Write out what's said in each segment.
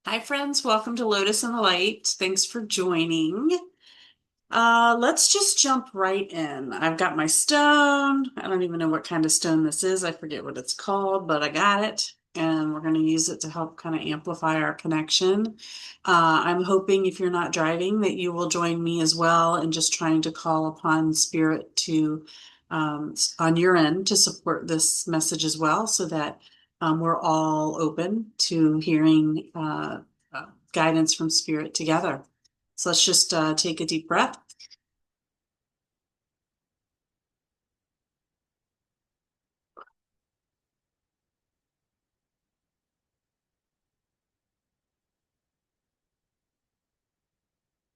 Hi, friends. Welcome to Lotus and the Light. Thanks for joining. Let's just jump right in. I've got my stone. I don't even know what kind of stone this is. I forget what it's called, but I got it. And we're going to use it to help kind of amplify our connection. I'm hoping if you're not driving that you will join me as well in just trying to call upon Spirit to, on your end, to support this message as well so that we're all open to hearing guidance from Spirit together. So let's just take a deep breath.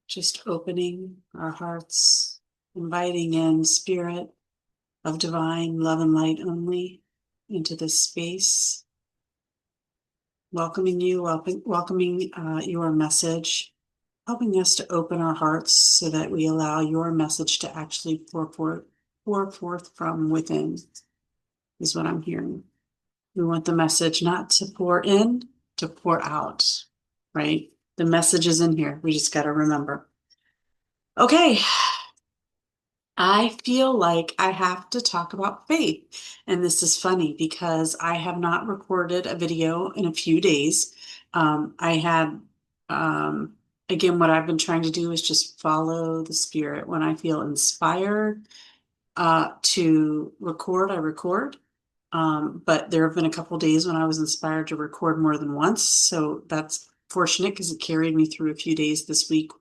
Just opening our hearts, inviting in Spirit of divine love and light only into this space, welcoming you, welcoming your message, helping us to open our hearts so that we allow your message to actually pour forth from within, is what I'm hearing. We want the message not to pour in, to pour out, right? The message is in here. We just got to remember. Okay, I feel like I have to talk about faith. And this is funny because I have not recorded a video in a few days. I had, um, again, what I've been trying to do is just follow the spirit. When I feel inspired to record, I record. But there have been a couple days when I was inspired to record more than once. So that's fortunate because it carried me through a few days this week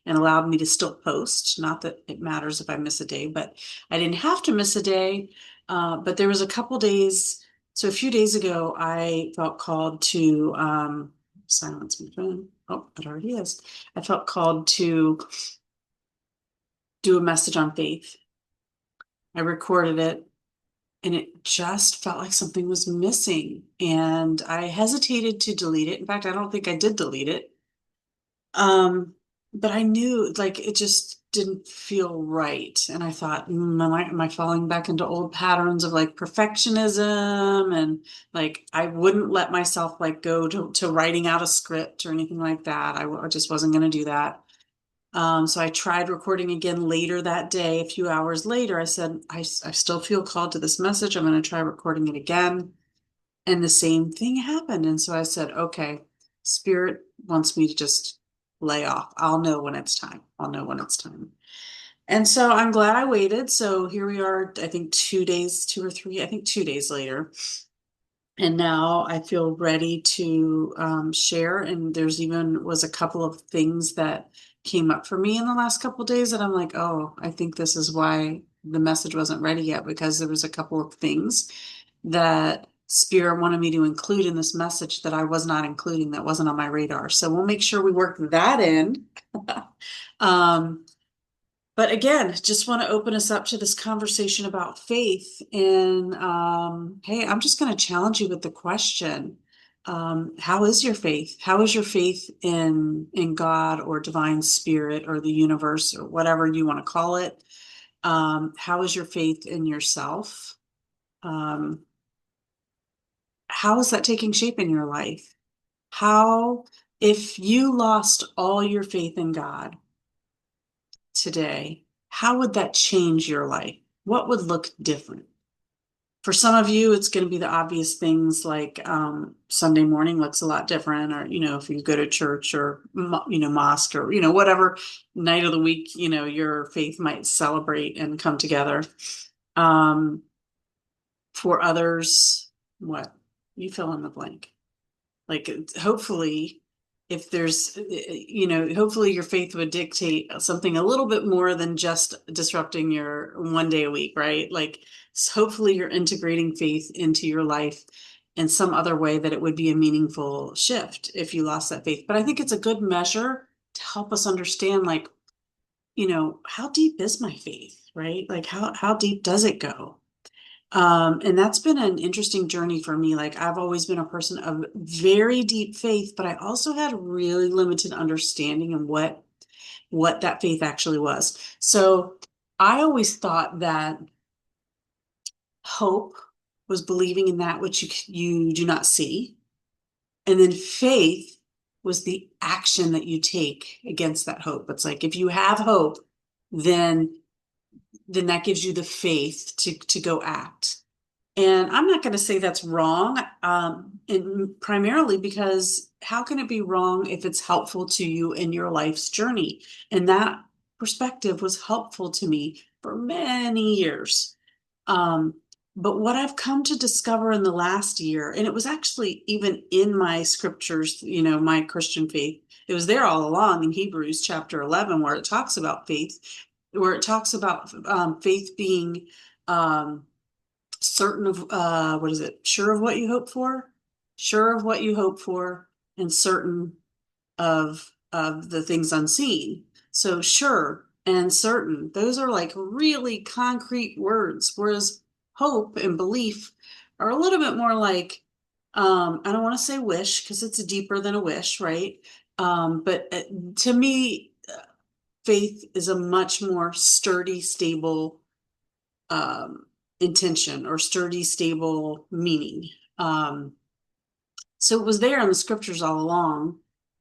and allowed me to still post. Not that it matters if I miss a day, but I didn't have to miss a day. But there was a couple days. So a few days ago, I felt called to silence my phone. Oh, it already is. I felt called to do a message on faith. I recorded it and it just felt like something was missing. And I hesitated to delete it. In fact, I don't think I did delete it. But I knew like it just didn't feel right. And I thought, am I falling back into old patterns of like perfectionism? And like I wouldn't let myself like go to writing out a script or anything like that. I just wasn't going to do that. So I tried recording again later that day. A few hours later, I said, I still feel called to this message. I'm going to try recording it again. And the same thing happened. And so I said, okay, Spirit wants me to just lay off. I'll know when it's time. I'll know when it's time. And so I'm glad I waited. So here we are, I think 2 days, 2 or 3, I think 2 days later. And now I feel ready to share. And there's even was a couple of things that came up for me in the last couple of days that I'm like, oh, I think this is why the message wasn't ready yet, because there was a couple of things that Spirit wanted me to include in this message that I was not including, that wasn't on my radar. So we'll make sure we work that in. um, but again, just want to open us up to this conversation about faith. And hey, I'm just going to challenge you with the question. How is your faith? How is your faith in God or divine spirit or the universe or whatever you want to call it? How is your faith in yourself? Um, how is that taking shape in your life? How, if you lost all your faith in God today, how would that change your life? What would look different? For some of you, it's going to be the obvious things like Sunday morning looks a lot different, or, if you go to church or, mosque or, whatever night of the week, your faith might celebrate and come together. Um, for others, what? You fill in the blank. Like, hopefully, if there's, hopefully your faith would dictate something a little bit more than just disrupting your one day a week, right? Like, hopefully you're integrating faith into your life in some other way that it would be a meaningful shift if you lost that faith. But I think it's a good measure to help us understand, like, how deep is my faith, right? Like, how deep does it go? And that's been an interesting journey for me. Like I've always been a person of very deep faith, but I also had really limited understanding of what that faith actually was. So I always thought that hope was believing in that which you do not see, and then faith was the action that you take against that hope. It's like if you have hope, then that gives you the faith to go act. And I'm not going to say that's wrong, and primarily because how can it be wrong if it's helpful to you in your life's journey? And that perspective was helpful to me for many years. Um, but what I've come to discover in the last year, and it was actually even in my scriptures, my Christian faith, it was there all along in Hebrews chapter 11, where it talks about faith, where it talks about faith being certain of what is it? Sure of what you hope for, sure of what you hope for, and certain of the things unseen. So sure and certain, those are like really concrete words, whereas hope and belief are a little bit more like I don't want to say wish because it's deeper than a wish, right? But to me, faith is a much more sturdy, stable um, intention or sturdy, stable meaning. So it was there in the scriptures all along,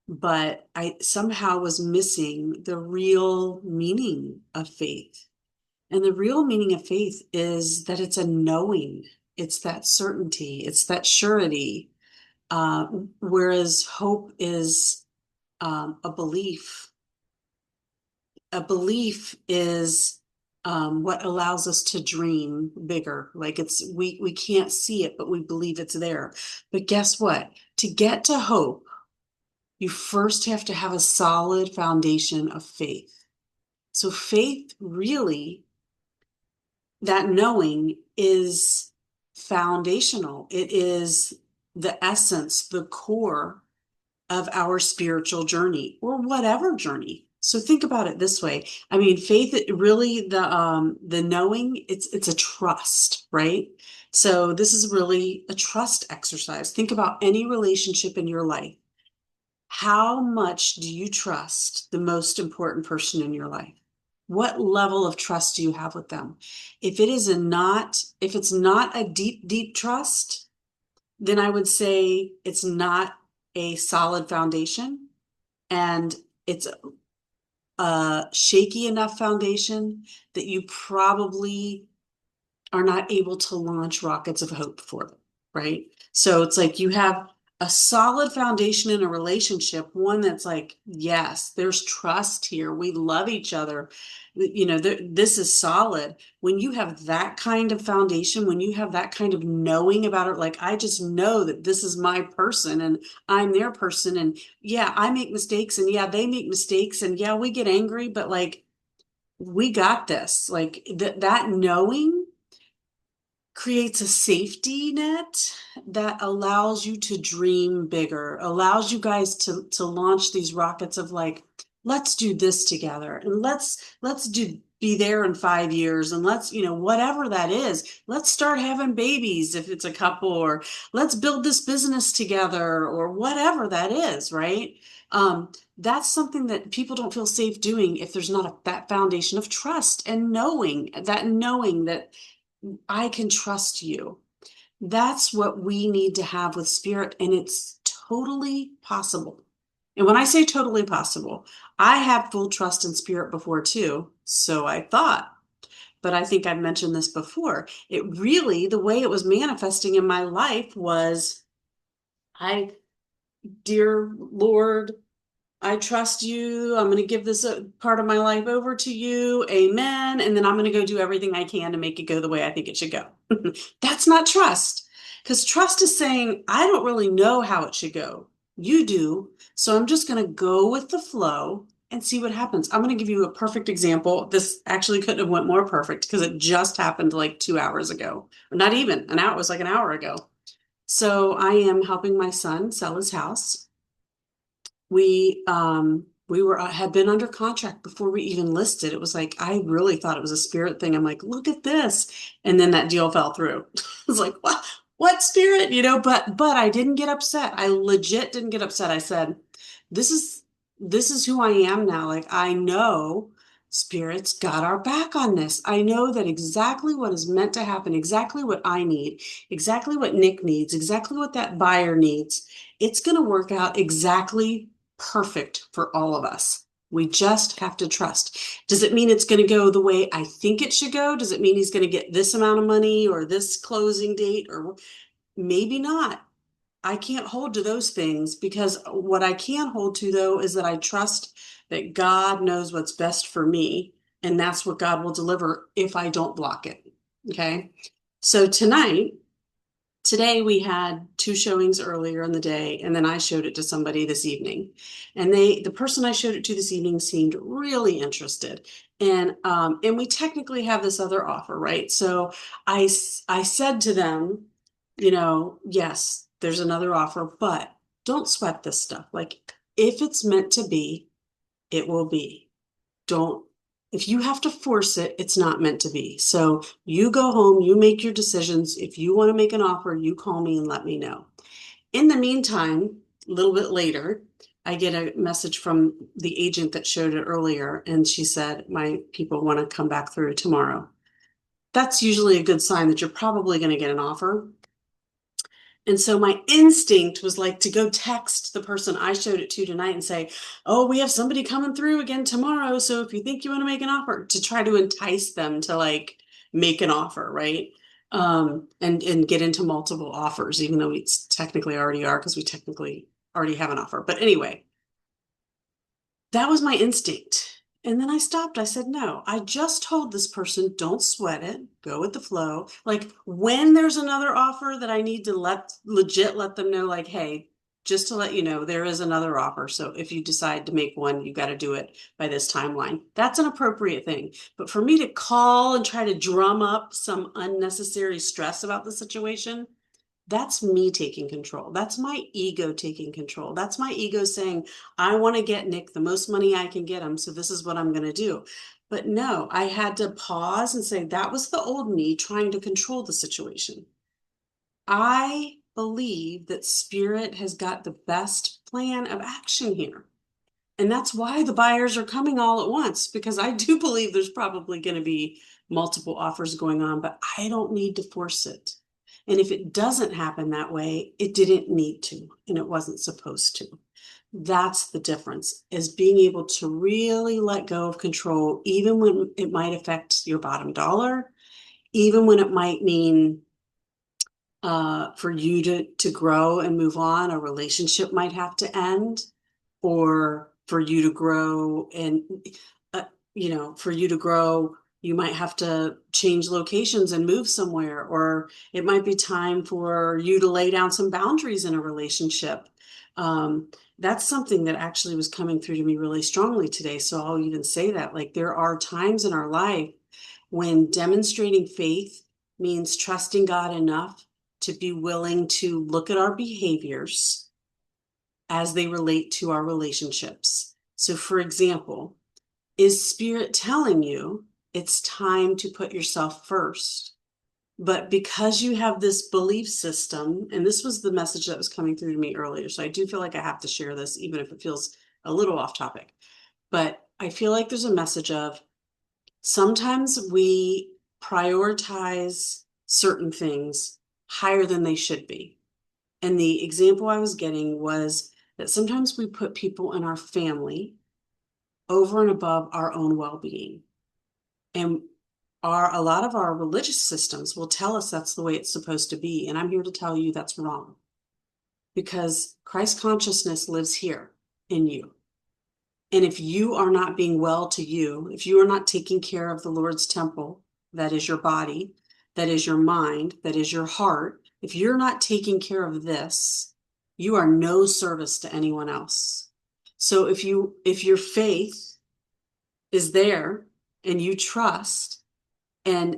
but I somehow was missing the real meaning of faith. And the real meaning of faith is that it's a knowing, it's that certainty, it's that surety. Uh, Whereas hope is a belief. A belief is what allows us to dream bigger. Like we can't see it, but we believe it's there. But guess what? To get to hope, you first have to have a solid foundation of faith. So faith really, that knowing is foundational. It is the essence, the core of our spiritual journey or whatever journey. So think about it this way. I mean, faith, really the knowing, it's a trust, right? So this is really a trust exercise. Think about any relationship in your life. How much do you trust the most important person in your life? What level of trust do you have with them? If it's not a deep, deep trust, then I would say it's not a solid foundation and it's a shaky enough foundation that you probably are not able to launch rockets of hope for them, right? So it's like you have a solid foundation in a relationship, one that's like, yes, there's trust here. We love each other. This is solid. When you have that kind of foundation, when you have that kind of knowing about it, like, I just know that this is my person and I'm their person. And yeah, I make mistakes and yeah, they make mistakes and yeah, we get angry, but like, we got this. Like that knowing creates a safety net that allows you to dream bigger, allows you guys to launch these rockets of like, let's do this together and let's be there in 5 years and let's, whatever that is, let's start having babies if it's a couple, or let's build this business together or whatever that is, right? That's something that people don't feel safe doing if there's not that foundation of trust and knowing that I can trust you. That's what we need to have with spirit, and it's totally possible. And when I say totally possible, I had full trust in spirit before too, so I thought. But I think I've mentioned this before. It really, the way it was manifesting in my life was, dear Lord, I trust you. I'm going to give this part of my life over to you. Amen. And then I'm going to go do everything I can to make it go the way I think it should go. That's not trust. Because trust is saying, I don't really know how it should go. You do. So I'm just going to go with the flow and see what happens. I'm going to give you a perfect example. This actually couldn't have went more perfect because it just happened like 2 hours ago. Or not even an hour. It was like an hour ago. So I am helping my son sell his house. We had been under contract before we even listed. It was like, I really thought it was a spirit thing. I'm like, look at this. And then that deal fell through. I was like, what spirit? But I didn't get upset. I legit didn't get upset. I said, this is who I am now. Like, I know spirit's got our back on this. I know that exactly what is meant to happen, exactly what I need, exactly what Nick needs, exactly what that buyer needs. It's going to work out exactly perfect for all of us. We just have to trust. Does it mean it's going to go the way I think it should go? Does it mean he's going to get this amount of money or this closing date? Or maybe not. I can't hold to those things, because what I can hold to, though, is that I trust that God knows what's best for me, and that's what God will deliver if I don't block it. Okay. So today we had two showings earlier in the day, and then I showed it to somebody this evening. And the person I showed it to this evening seemed really interested. And we technically have this other offer, right? So I said to them, yes, there's another offer, but don't sweat this stuff. Like, if it's meant to be, it will be. Don't, if you have to force it, it's not meant to be. So you go home, you make your decisions. If you want to make an offer, you call me and let me know. In the meantime, a little bit later, I get a message from the agent that showed it earlier, and she said, my people want to come back through tomorrow. That's usually a good sign that you're probably going to get an offer. And so my instinct was like to go text the person I showed it to tonight and say, oh, we have somebody coming through again tomorrow. So if you think you want to make an offer, to try to entice them to like make an offer, right? And get into multiple offers, even though we technically already are, because we technically already have an offer. But anyway, that was my instinct. And then I stopped. I said, no, I just told this person, don't sweat it, go with the flow. Like, when there's another offer that I need to let them know, like, hey, just to let you know, there is another offer. So if you decide to make one, you got to do it by this timeline. That's an appropriate thing. But for me to call and try to drum up some unnecessary stress about the situation, that's me taking control. That's my ego taking control. That's my ego saying, I want to get Nick the most money I can get him, so this is what I'm going to do. But no, I had to pause and say, that was the old me trying to control the situation. I believe that Spirit has got the best plan of action here. And that's why the buyers are coming all at once, because I do believe there's probably going to be multiple offers going on, but I don't need to force it. And if it doesn't happen that way, it didn't need to, and it wasn't supposed to. That's the difference, is being able to really let go of control, even when it might affect your bottom dollar, even when it might mean for you to grow and move on, a relationship might have to end, or for you to grow and, for you to grow, you might have to change locations and move somewhere, or it might be time for you to lay down some boundaries in a relationship. That's something that actually was coming through to me really strongly today. So I'll even say that, like, there are times in our life when demonstrating faith means trusting God enough to be willing to look at our behaviors as they relate to our relationships. So, for example, is Spirit telling you it's time to put yourself first? But because you have this belief system, and this was the message that was coming through to me earlier, so I do feel like I have to share this, even if it feels a little off topic. But I feel like there's a message of, sometimes we prioritize certain things higher than they should be. And the example I was getting was that sometimes we put people in our family over and above our own well-being. And a lot of our religious systems will tell us that's the way it's supposed to be. And I'm here to tell you that's wrong, because Christ consciousness lives here in you. And if you are not being well to you, if you are not taking care of the Lord's temple, that is your body, that is your mind, that is your heart, if you're not taking care of this, you are no service to anyone else. So if your faith is there and you trust, and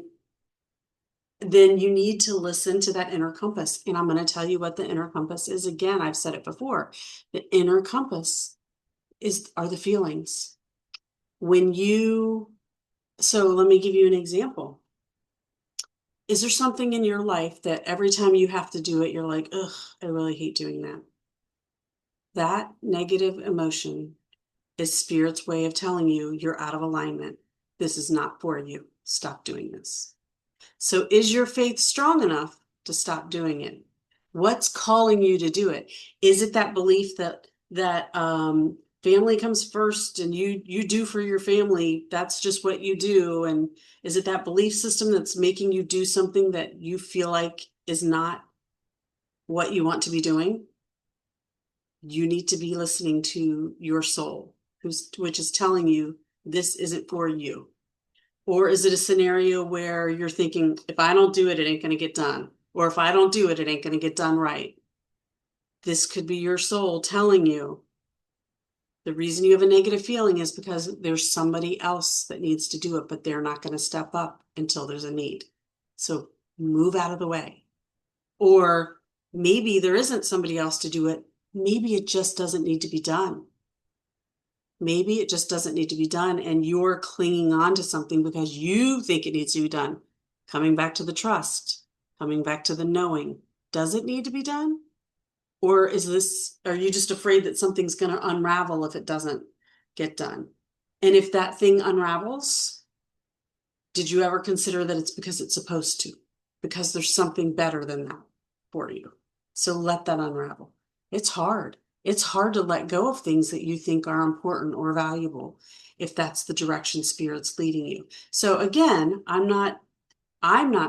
then you need to listen to that inner compass. And I'm going to tell you what the inner compass is. Again, I've said it before. The inner compass are the feelings. So let me give you an example. Is there something in your life that every time you have to do it, you're like, ugh, I really hate doing that? That negative emotion is Spirit's way of telling you you're out of alignment. This is not for you. Stop doing this. So is your faith strong enough to stop doing it? What's calling you to do it? Is it that belief that that family comes first and you do for your family. That's just what you do. And is it that belief system that's making you do something that you feel like is not what you want to be doing? You need to be listening to your soul, which is telling you this isn't for you. Or is it a scenario where you're thinking, if I don't do it, it ain't going to get done? Or if I don't do it, it ain't going to get done right? This could be your soul telling you the reason you have a negative feeling is because there's somebody else that needs to do it, but they're not going to step up until there's a need. So move out of the way. Or maybe there isn't somebody else to do it. Maybe it just doesn't need to be done. Maybe it just doesn't need to be done, and you're clinging on to something because you think it needs to be done. Coming back to the trust, coming back to the knowing. Does it need to be done? Or are you just afraid that something's going to unravel if it doesn't get done? And if that thing unravels, did you ever consider that it's because it's supposed to? Because there's something better than that for you. So let that unravel. It's hard. It's hard to let go of things that you think are important or valuable if that's the direction spirit's leading you. So again, I'm not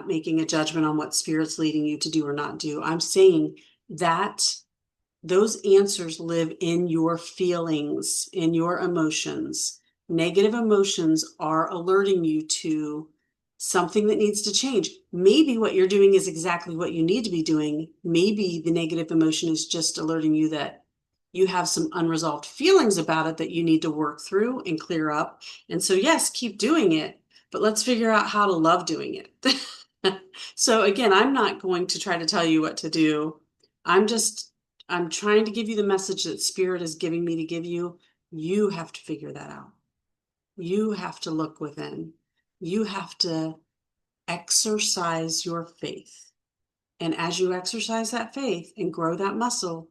making a judgment on what spirit's leading you to do or not do. I'm saying that those answers live in your feelings, in your emotions. Negative emotions are alerting you to something that needs to change. Maybe what you're doing is exactly what you need to be doing. Maybe the negative emotion is just alerting you that you have some unresolved feelings about it that you need to work through and clear up. And so, yes, keep doing it, but let's figure out how to love doing it. So again, I'm not going to try to tell you what to do. I'm trying to give you the message that spirit is giving me to give you. You have to figure that out. You have to look within. You have to exercise your faith. And as you exercise that faith and grow that muscle,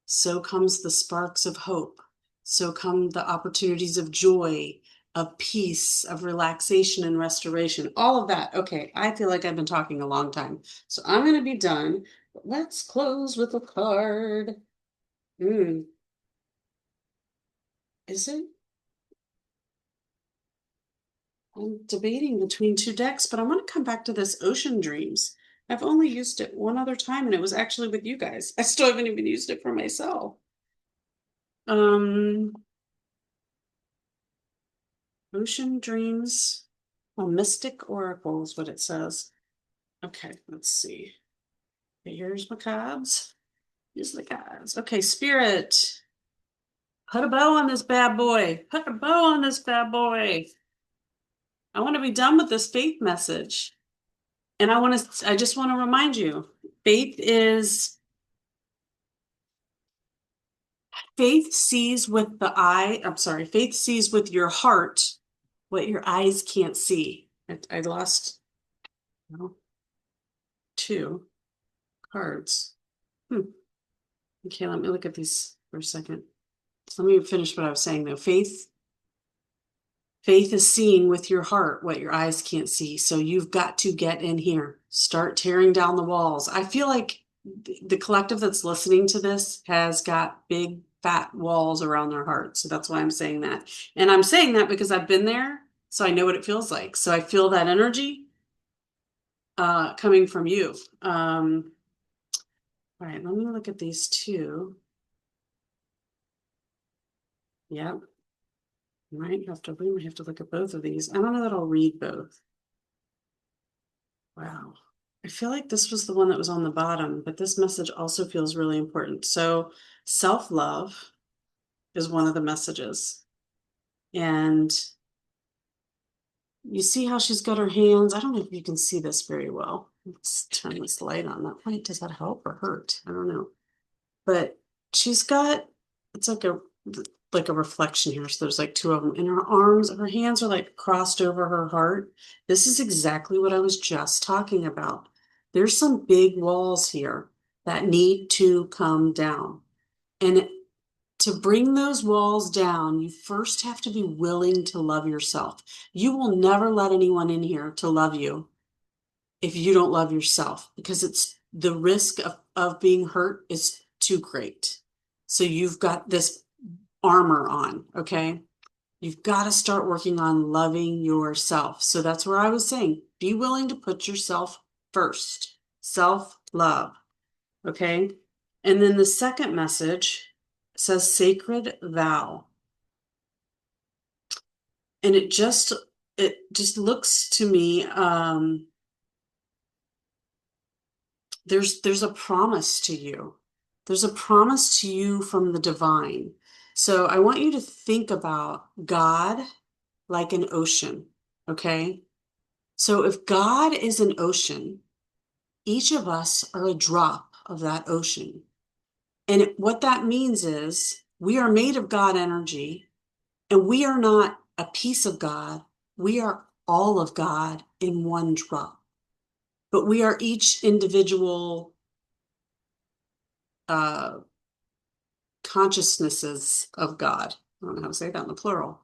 so comes the sparks of hope. So come the opportunities of joy, of peace, of relaxation and restoration, all of that. Okay, I feel like I've been talking a long time, so I'm going to be done. But let's close with a card. Is it? I'm debating between two decks, but I want to come back to this Ocean Dreams. I've only used it one other time, and it was actually with you guys. I still haven't even used it for myself. Um, Ocean Dreams, a Mystic Oracle is what it says. Okay, let's see. Okay, here's my cards. Here's the cards. Okay, Spirit, put a bow on this bad boy. Put a bow on this bad boy. I want to be done with this faith message. And I just want to remind you, faith sees with faith sees with your heart what your eyes can't see. I lost two cards. Okay, let me look at these for a second. So let me finish what I was saying though. Faith is seeing with your heart what your eyes can't see. So you've got to get in here, start tearing down the walls. I feel like the collective that's listening to this has got big fat walls around their heart. So that's why I'm saying that. And I'm saying that because I've been there, so I know what it feels like. So I feel that energy coming from you. All right, let me look at these two. Yep. We might have to look at both of these. I don't know that I'll read both. Wow. I feel like this was the one that was on the bottom, but this message also feels really important. So self-love is one of the messages. And you see how she's got her hands. I don't know if you can see this very well. Let's turn this light on. That light, does that help or hurt? I don't know. But she's got, it's like a reflection here. So there's like two of them. And her hands are like crossed over her heart. This is exactly what I was just talking about. There's some big walls here that need to come down. And to bring those walls down, you first have to be willing to love yourself. You will never let anyone in here to love you if you don't love yourself, because it's the risk of being hurt is too great. So you've got this armor on, okay? You've got to start working on loving yourself. So that's where I was saying, be willing to put yourself first. Self-love, okay? And then the second message says sacred vow. And it just looks to me, there's a promise to you. There's a promise to you from the divine. So I want you to think about God like an ocean, okay? So if God is an ocean, each of us are a drop of that ocean. And what that means is we are made of God energy, and we are not a piece of God. We are all of God in one drop. But we are each individual uh, consciousnesses of God. I don't know how to say that in the plural.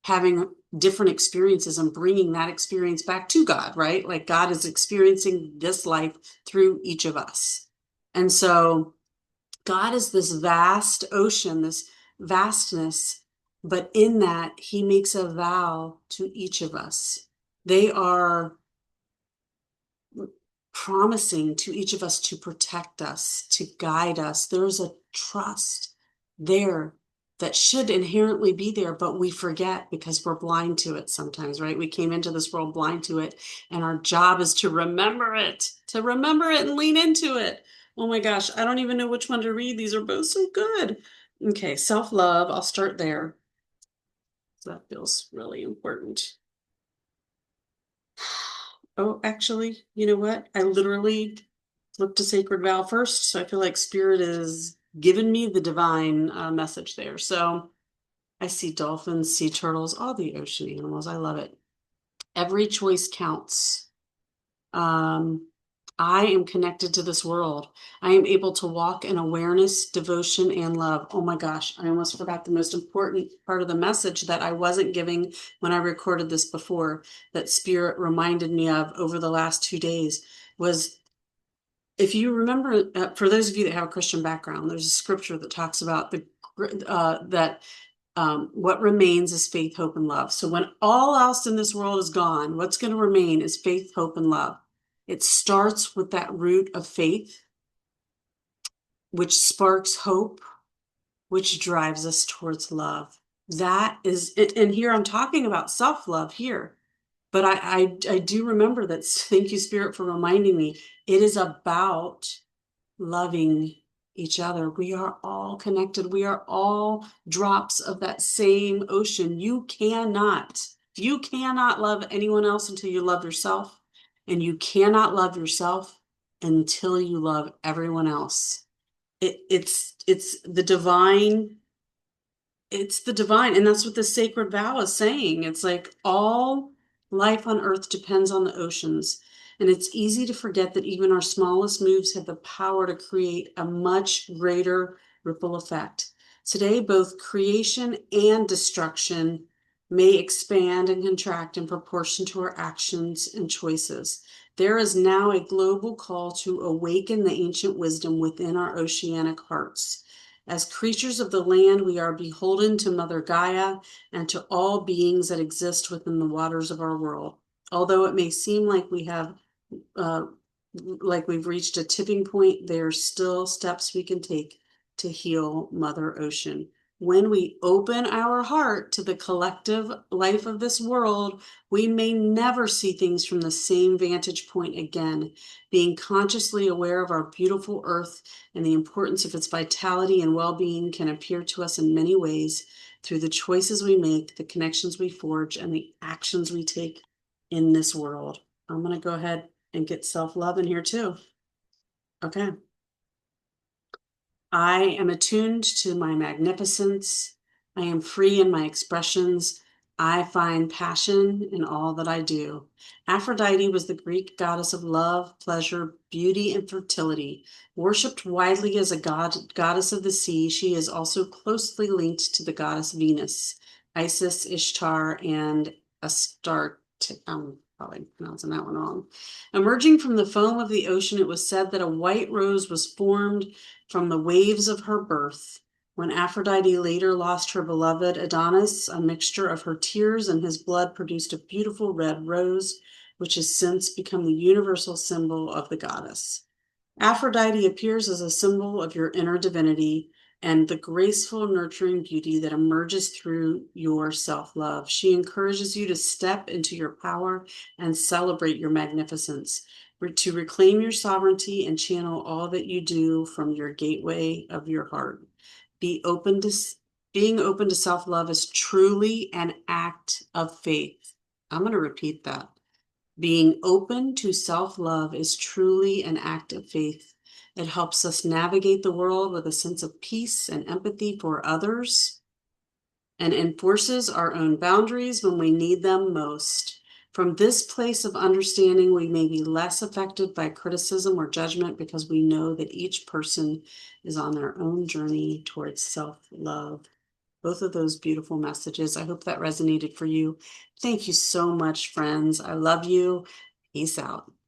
Having different experiences and bringing that experience back to God, right? Like God is experiencing this life through each of us. And so God is this vast ocean, this vastness, but in that he makes a vow to each of us. They are promising to each of us to protect us, to guide us. There's a trust there that should inherently be there, but we forget because we're blind to it sometimes, right? We came into this world blind to it, and our job is to remember it and lean into it. Oh my gosh, I don't even know which one to read. These are both so good. Okay, self-love, I'll start there. That feels really important. Oh, actually, you know what? I literally looked to Sacred Vow first, so I feel like Spirit is giving me the divine message there. So I see dolphins, sea turtles, all the ocean animals. I love it. Every choice counts. Um, I am connected to this world. I am able to walk in awareness, devotion, and love. Oh my gosh, I almost forgot the most important part of the message that I wasn't giving when I recorded this before, that Spirit reminded me of over the last 2 days was, if you remember, for those of you that have a Christian background, there's a scripture that talks about that what remains is faith, hope, and love. So when all else in this world is gone, what's going to remain is faith, hope, and love. It starts with that root of faith, which sparks hope, which drives us towards love. That is, and here I'm talking about self-love here, but I do remember that. Thank you, Spirit, for reminding me. It is about loving each other. We are all connected. We are all drops of that same ocean. You cannot love anyone else until you love yourself, and you cannot love yourself until you love everyone else. It's the divine. It's the divine, and that's what the sacred vow is saying. It's like all life on earth depends on the oceans. And it's easy to forget that even our smallest moves have the power to create a much greater ripple effect. Today, both creation and destruction may expand and contract in proportion to our actions and choices. There is now a global call to awaken the ancient wisdom within our oceanic hearts. As creatures of the land, we are beholden to Mother Gaia and to all beings that exist within the waters of our world. Although it may seem uh, like we've reached a tipping point, there are still steps we can take to heal Mother Ocean. When we open our heart to the collective life of this world, we may never see things from the same vantage point again. Being consciously aware of our beautiful earth and the importance of its vitality and well-being can appear to us in many ways through the choices we make, the connections we forge, and the actions we take in this world. I'm going to go ahead and get self-love in here too. Okay. I am attuned to my magnificence. I am free in my expressions. I find passion in all that I do. Aphrodite was the Greek goddess of love, pleasure, beauty, and fertility. Worshipped widely as a goddess of the sea, she is also closely linked to the goddess Venus, Isis, Ishtar, and Astarte. I'm probably pronouncing that one wrong. Emerging from the foam of the ocean, it was said that a white rose was formed from the waves of her birth. When Aphrodite later lost her beloved Adonis, a mixture of her tears and his blood produced a beautiful red rose, which has since become the universal symbol of the goddess. Aphrodite appears as a symbol of your inner divinity and the graceful, nurturing beauty that emerges through your self-love. She encourages you to step into your power and celebrate your magnificence, to reclaim your sovereignty and channel all that you do from your gateway of your heart. Be open to Being open to self-love is truly an act of faith. I'm going to repeat that. Being open to self-love is truly an act of faith. It helps us navigate the world with a sense of peace and empathy for others, and enforces our own boundaries when we need them most. From this place of understanding, we may be less affected by criticism or judgment because we know that each person is on their own journey towards self-love. Both of those beautiful messages. I hope that resonated for you. Thank you so much, friends. I love you. Peace out.